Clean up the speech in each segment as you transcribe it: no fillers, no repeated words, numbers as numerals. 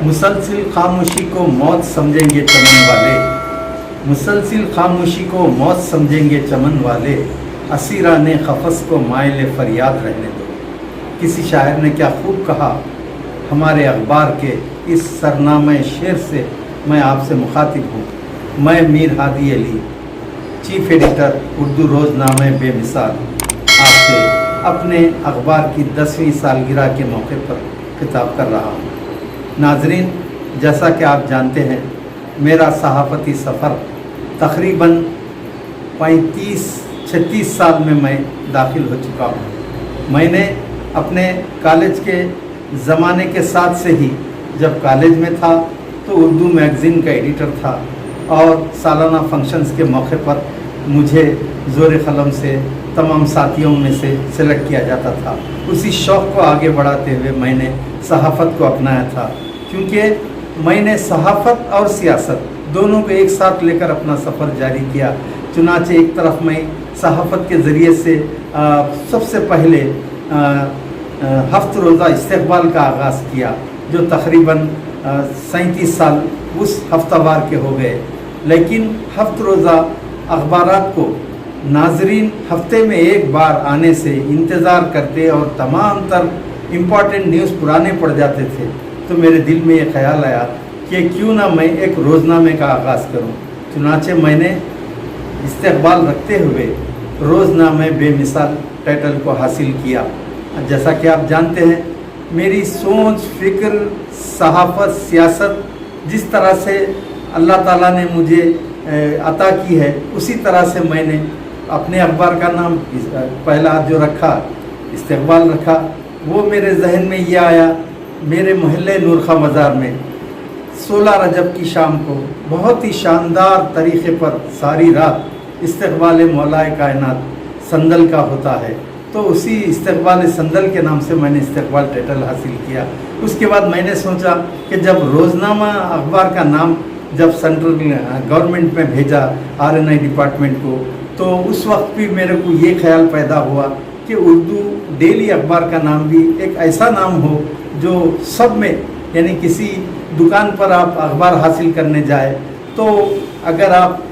मुसलसिल खामोशी को मौत समझेंगे चमन वाले, मुसलसिल खामोशी को मौत समझेंगे चमन वाले, असीराने खफस को माइल फरियाद रहने दो। किसी शायर ने क्या खूब कहा, हमारे अखबार के इस सरनामे शेर से मैं आपसे मुखातिब हूँ। मैं मीर हादी अली, चीफ एडिटर उर्दू रोज़नामे बेमिसाल, आपसे अपने अखबार की 10वीं सालगिरह के मौके पर खिताब कर रहा हूँ। नाजरीन, जैसा कि आप जानते हैं, मेरा सहाफ़ती सफ़र तकरीबन 35-36 साल में मैं दाखिल हो चुका हूँ। मैंने अपने कॉलेज के ज़माने के साथ से ही, जब कॉलेज में था तो उर्दू मैगज़ीन का एडिटर था और सालाना फंक्शंस के मौके पर मुझे ज़ोर क़लम से तमाम साथियों में से सेलेक्ट किया जाता था। उसी शौक़ को आगे बढ़ाते हुए मैंने सहाफ़त को अपनाया था, क्योंकि मैंने सहाफ़त और सियासत दोनों को एक साथ लेकर अपना सफ़र जारी किया। चुनांचे एक तरफ मैं सहाफ़त के ज़रिए से सबसे पहले हफ्त रोज़ा इस्तक़बाल का आगाज़ किया, जो तकरीबन 37 साल उस हफ्तावार के हो गए। लेकिन हफ्त रोज़ा अखबारात को नाजरीन हफ्ते में एक बार आने से इंतज़ार करते और तमाम तर इम्पॉर्टेंट न्यूज़ पुराने पड़ जाते थे, तो मेरे दिल में ये ख्याल आया कि क्यों ना मैं एक रोज़नामे का आगाज़ करूं। चुनांचे मैंने इस्तक़बाल रखते हुए रोज़नामे बेमिसाल टाइटल को हासिल किया। जैसा कि आप जानते हैं, मेरी सोच, फ़िक्र, सहाफ़त, सियासत जिस तरह से अल्लाह ताला ने मुझे अता की है, उसी तरह से मैंने अपने अखबार का नाम पहला जो रखा, इस्तक़बाल रखा। वो मेरे जहन में ये आया, मेरे मोहल्ले नूरखा मज़ार में 16 रजब की शाम को बहुत ही शानदार तरीक़े पर सारी रात इस्तक़बाल मौलाए कायनात संदल का होता है, तो उसी इस्तक़बाल संदल के नाम से मैंने इस्तक़बाल टाइटल हासिल किया। उसके बाद मैंने सोचा कि जब रोज़नामा अखबार का नाम जब सेंट्रल गवर्नमेंट में भेजा RNI डिपार्टमेंट को, तो उस वक्त भी मेरे को ये ख्याल पैदा हुआ कि उर्दू डेली अखबार का नाम भी एक ऐसा नाम हो जो सब में, यानी किसी दुकान पर आप अखबार हासिल करने जाए तो अगर आप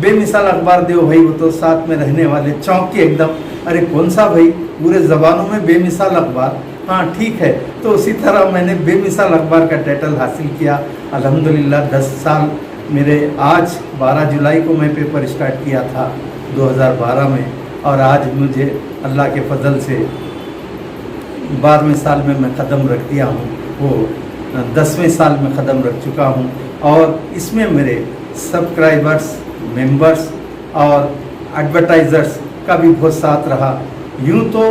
बेमिसाल अखबार दो भाई, वो तो साथ में रहने वाले चौंक के एकदम, अरे कौन सा भाई, पूरे ज़बानों में बेमिसाल अखबार, हाँ ठीक है। तो उसी तरह मैंने बेमिसाल अखबार का टाइटल हासिल किया। अल्हम्दुलिल्लाह 10 साल मेरे, आज 12 जुलाई को मैं पेपर स्टार्ट किया था 2012 में, और आज मुझे अल्लाह के फजल से 12वें साल में मैं कदम रख दिया हूँ, वो 10वें साल में कदम रख चुका हूँ। और इसमें मेरे सब्सक्राइबर्स, मेंबर्स और एडवर्टाइज़र्स का भी बहुत साथ रहा। यूँ तो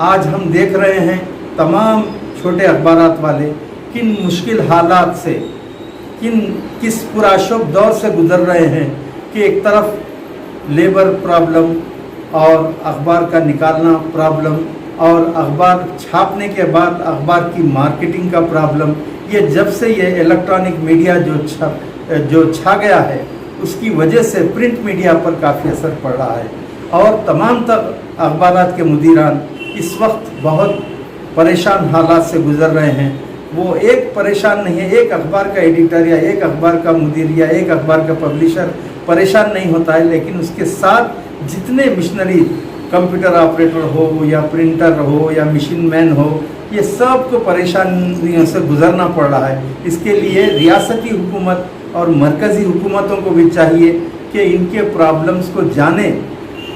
आज हम देख रहे हैं तमाम छोटे अखबारात वाले किन मुश्किल हालात से, किस पुराशुभ दौर से गुज़र रहे हैं कि एक तरफ लेबर प्रॉब्लम और अखबार का निकालना प्रॉब्लम, और अखबार छापने के बाद अखबार की मार्केटिंग का प्रॉब्लम। ये जब से ये इलेक्ट्रॉनिक मीडिया जो छा गया है, उसकी वजह से प्रिंट मीडिया पर काफ़ी असर पड़ रहा है, और तमाम तक अखबारात के मुदीरान इस वक्त बहुत परेशान हालात से गुज़र रहे हैं। वो एक परेशान नहीं है, एक अखबार का एडिटर या एक अखबार का मुदीर या एक अखबार का पब्लिशर परेशान नहीं होता है, लेकिन उसके साथ जितने मिशनरी, कंप्यूटर ऑपरेटर हो या प्रिंटर हो या मशीन मैन हो, ये सब को परेशानियों से गुज़रना पड़ रहा है। इसके लिए रियासती हुकूमत और मरकज़ी हुकूमतों को भी चाहिए कि इनके प्रॉब्लम्स को जाने,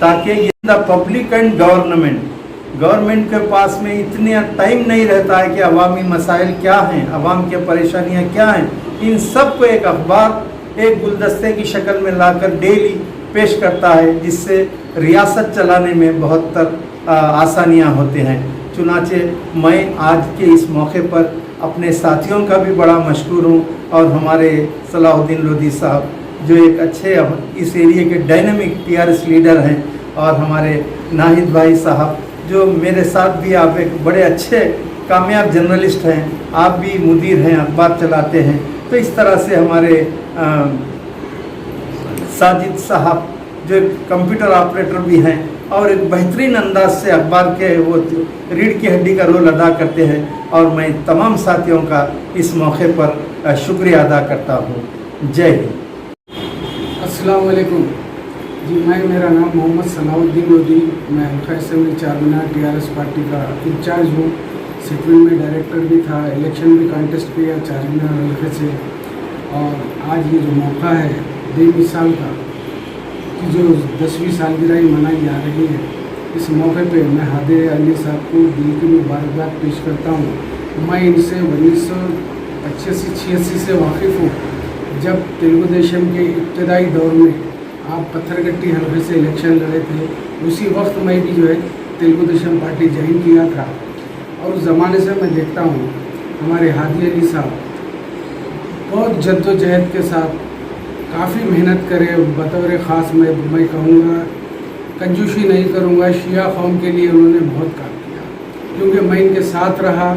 ताकि ये पब्लिक एंड गवर्नमेंट के पास में इतने टाइम नहीं रहता है कि अवामी मसाइल क्या हैं, अवाम के परेशानियां क्या हैं, इन सब को एक अखबार एक गुलदस्ते की शक्ल में लाकर डेली पेश करता है, जिससे रियासत चलाने में बहुत तर आसानियां होते हैं। चुनांचे मैं आज के इस मौके पर अपने साथियों का भी बड़ा मशकूर हूँ, और हमारे सलाहुद्दीन लोधी साहब जो एक अच्छे इस एरिया के डायनेमिक TRS लीडर हैं, और हमारे नाहिद भाई साहब जो मेरे साथ भी, आप एक बड़े अच्छे कामयाब जर्नलिस्ट हैं, आप भी मुदीर हैं, अखबार चलाते हैं। तो इस तरह से हमारे साजिद साहब जो कंप्यूटर ऑपरेटर भी हैं और एक बेहतरीन अंदाज से अखबार के वो रीढ़ की हड्डी का रोल अदा करते हैं। और मैं तमाम साथियों का इस मौके पर शुक्रिया अदा करता हूँ। जय हिंद। अस्सलाम वालेकुम जी, मेरा नाम मोहम्मद सलाउद्दीन लोधी, मैं हल्का असेंबली चारमीनार टीआरएस पार्टी का इंचार्ज हूँ। सेटलमेंट में डायरेक्टर भी था, इलेक्शन भी कॉन्टेस्ट किया चारमीनार हल्के से। और आज ये जो मौका है बेमिसाल का कि जो 10वीं सालगिरह मनाई जा रही है, इस मौके पे मैं हादी अली साहब को दिल की मुबारकबाद पेश करता हूँ। मैं इनसे 1985-86 से वाकिफ़ हूँ, जब तेलुगु देशम के इब्तदाई दौर में आप पत्थरगट्टी हल्के से इलेक्शन लड़े थे। उसी वक्त मैं भी जो है तेलुगु देशम पार्टी ज्वाइन किया था। और उस ज़माने से मैं देखता हूँ हमारे हादी अली साहब बहुत जद्दोजहद के साथ काफ़ी मेहनत करे। बतौर ख़ास मैं कहूँगा, कंजूसी नहीं करूँगा, शिया कौम के लिए उन्होंने बहुत काम किया, क्योंकि मैं इनके साथ रहा।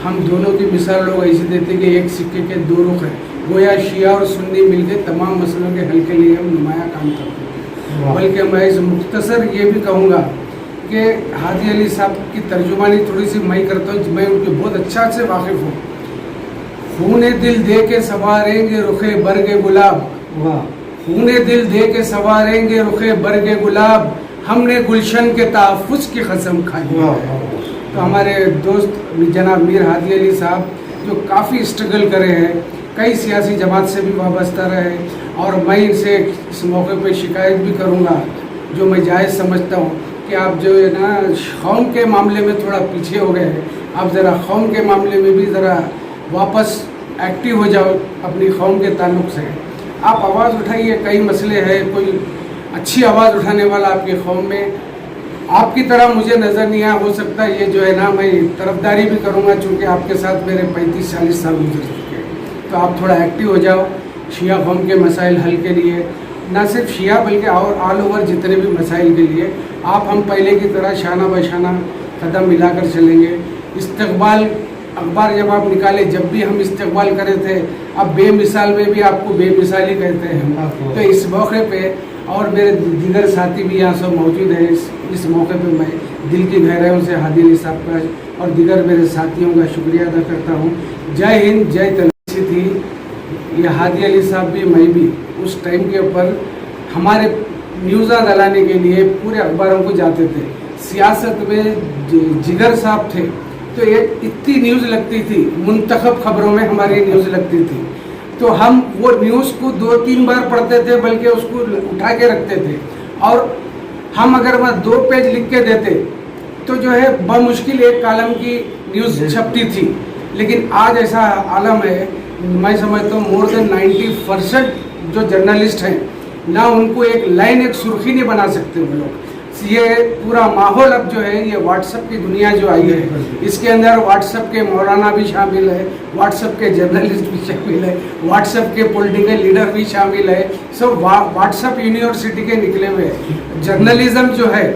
हम दोनों की मिसाल लोग ऐसी देते कि एक सिक्के के दो रुख हैं, गोया शिया और सुन्नी मिलकर तमाम मसलों के हल के लिए हम नुमाया काम करते हैं। बल्कि मैं इस मुख्तसर ये भी कहूँगा कि हादी अली साहब की तर्जुमानी थोड़ी सी मैं करता हूँ, मैं उनके बहुत अच्छा से वाकिफ़ हूँ। खूने दिल दे के सवारेंगे रुखे बरगे गुलाब, खूने दिल दे के सवारेंगे रुखे बरगे गुलाब, हमने गुलशन के तहफ़्फ़ुज़ की कसम खाई है। तो हमारे दोस्त जनाब मीर हादी अली साहब जो काफ़ी स्ट्रगल करे हैं, कई सियासी जमात से भी वाबस्ता रहे। और मैं इनसे इस मौके पे शिकायत भी करूँगा, जो मैं जायज़ समझता हूँ, कि आप जो है ना कौम के मामले में थोड़ा पीछे हो गए हैं। आप ज़रा कौम के मामले में भी ज़रा वापस एक्टिव हो जाओ अपनी कौम के ताल्लुक़ से। आप आवाज़ उठाइए, कई मसले हैं, कोई अच्छी आवाज़ उठाने वाला आपकी कौम में आपकी तरह मुझे नज़र नहीं आया। हो सकता है ये जो है ना मैं तरफदारी भी करूँगा, चूँकि आपके साथ मेरे 35-40 साल गुजर चुके हैं। तो आप थोड़ा एक्टिव हो जाओ शिया कौम के मसाइल हल के लिए, ना सिर्फ शिया बल्कि और ऑल ओवर जितने भी मसाइल के लिए आप हम पहले की तरह शाना बशाना कदम मिलाकर चलेंगे। इस्तकबाल अखबार जब आप निकाले, जब भी हम इस्तकबाल करे थे, अब बेमिसाल में भी आपको बेमिसाल ही कहते हैं हम। तो इस मौके पे और मेरे दीगर साथी भी यहाँ सब मौजूद हैं। इस मौके पे मैं दिल की गहराइयों से हादी अली साहब का और दीगर मेरे साथियों का शुक्रिया अदा करता हूँ। जय हिंद, जय तेलंगाना थी। ये हादी अली साहब भी मैं भी उस टाइम के ऊपर हमारे न्यूज़ा दलाने के लिए पूरे अखबारों को जाते थे। सियासत में जिगर साहब थे, तो एक इतनी न्यूज़ लगती थी, मुंतखब खबरों में हमारी न्यूज़ लगती थी, तो हम वो न्यूज़ को 2-3 बार पढ़ते थे, बल्कि उसको उठा के रखते थे। और हम अगर वह 2 पेज लिख के देते तो जो है बमुश्किल एक कॉलम की न्यूज़ छपती थी। लेकिन आज ऐसा आलम है, मैं समझता हूँ मोर देन 90% जो जर्नलिस्ट हैं ना, उनको एक लाइन, एक सुर्खी नहीं बना सकते वो लोग। ये पूरा माहौल अब जो है, ये व्हाट्सएप की दुनिया जो आई है, इसके अंदर व्हाट्सएप के मौलाना भी शामिल है, व्हाट्सएप के जर्नलिस्ट भी शामिल है, व्हाट्सएप के पॉलिटिकल लीडर भी शामिल है। सब व्हाट्सएप यूनिवर्सिटी के निकले हुए। जर्नलिज्म जो है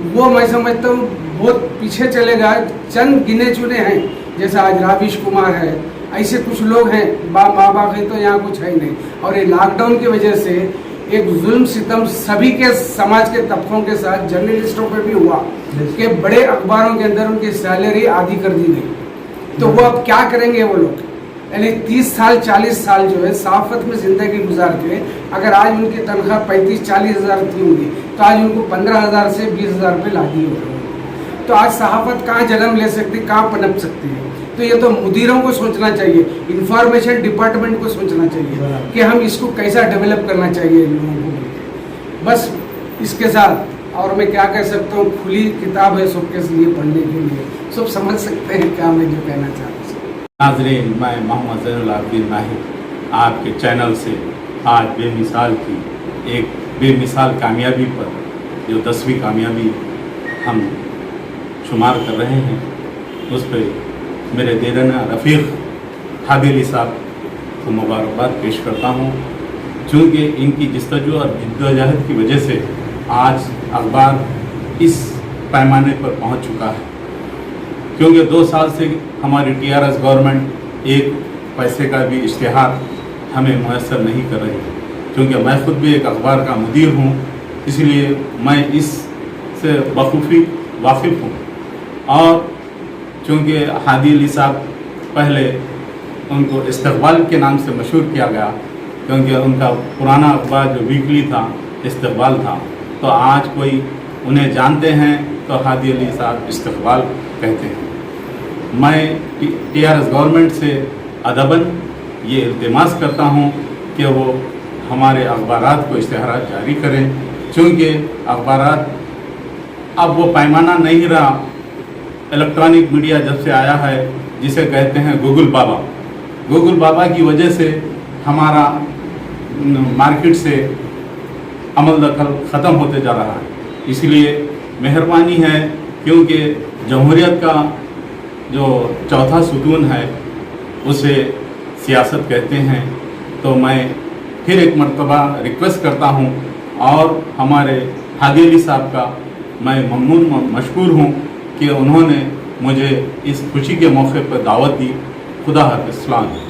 वो मैं समझता हूँ बहुत पीछे चलेगा। चंद गिने चुने हैं, जैसे आज राविश कुमार है, ऐसे कुछ लोग हैं, बाकी तो यहाँ कुछ है ही नहीं। और ये लॉकडाउन की वजह से एक जुल्म सितम सभी के समाज के तबकों के साथ जर्नलिस्टों पे भी हुआ कि बड़े अखबारों के अंदर उनकी सैलरी आधी कर दी गई। तो वो अब क्या करेंगे वो लोग? यानी 30 साल 40 साल जो है सहाफत में ज़िंदगी गुजार के, अगर आज उनकी तनख्वाह 35-40 हज़ार थी होगी, तो आज उनको 15,000 से 20,000 रुपये लादी हो रही है। तो आज सहाफत कहाँ जन्म ले सकती, कहाँ पनप सकती है? तो ये तो मुदीरों को सोचना चाहिए, इंफॉर्मेशन डिपार्टमेंट को सोचना चाहिए कि हम इसको कैसा डेवलप करना चाहिए इन लोगों को। बस इसके साथ और मैं क्या कह सकता हूँ, खुली किताब है सबके लिए पढ़ने के लिए, सब समझ सकते हैं क्या मैं जो कहना चाहता हूँ। नाज़रीन, मैं मोहम्मद ज़ैनुल आबिदीन माहिर आपके चैनल से आज बेमिसाल की एक बेमिसाल कामयाबी पर, जो 10वीं कामयाबी हम शुमार कर रहे हैं, उस पर मेरे देराना रफ़ीक हादी अली साहब को मुबारकबाद पेश करता हूँ, चूँकि इनकी जस्तजू और जिद्दोजहद की वजह से आज अखबार इस पैमाने पर पहुँच चुका है। क्योंकि 2 साल से हमारी टीआरएस गवर्नमेंट एक पैसे का भी इश्तिहार हमें मुयस्सर नहीं कर रही है। क्योंकि मैं ख़ुद भी एक अखबार का मुदीर हूँ, اس لیے میں اس سے بخوبی واقف ہوں. اور چونکہ ہادی علی صاحب پہلے ان کو استقبال کے نام سے مشہور کیا گیا، کیونکہ ان کا پرانا اخبار جو ویکلی تھا استقبال تھا، تو آج کوئی انہیں جانتے ہیں تو ہادی علی صاحب استقبال کہتے ہیں. میں ٹی آر ایس گورنمنٹ سے ادباً یہ التماس کرتا ہوں کہ وہ ہمارے اخبارات کو اشتہارات جاری کریں، چونکہ اخبارات اب وہ پیمانہ نہیں رہا. الیکٹرانک میڈیا جب سے آیا ہے، جسے کہتے ہیں گوگل بابا کی وجہ سے ہمارا مارکیٹ سے عمل دخل ختم ہوتے جا رہا ہے. اس لیے مہربانی ہے، کیونکہ جمہوریت کا جو چوتھا ستون ہے اسے سیاست کہتے ہیں، تو میں پھر ایک مرتبہ ریکویسٹ کرتا ہوں، اور ہمارے ہادی علی صاحب کا میں ممنون مشکور ہوں کہ انہوں نے مجھے اس خوشی کے موقع پر دعوت دی. خدا حافظ. السلام علیکم.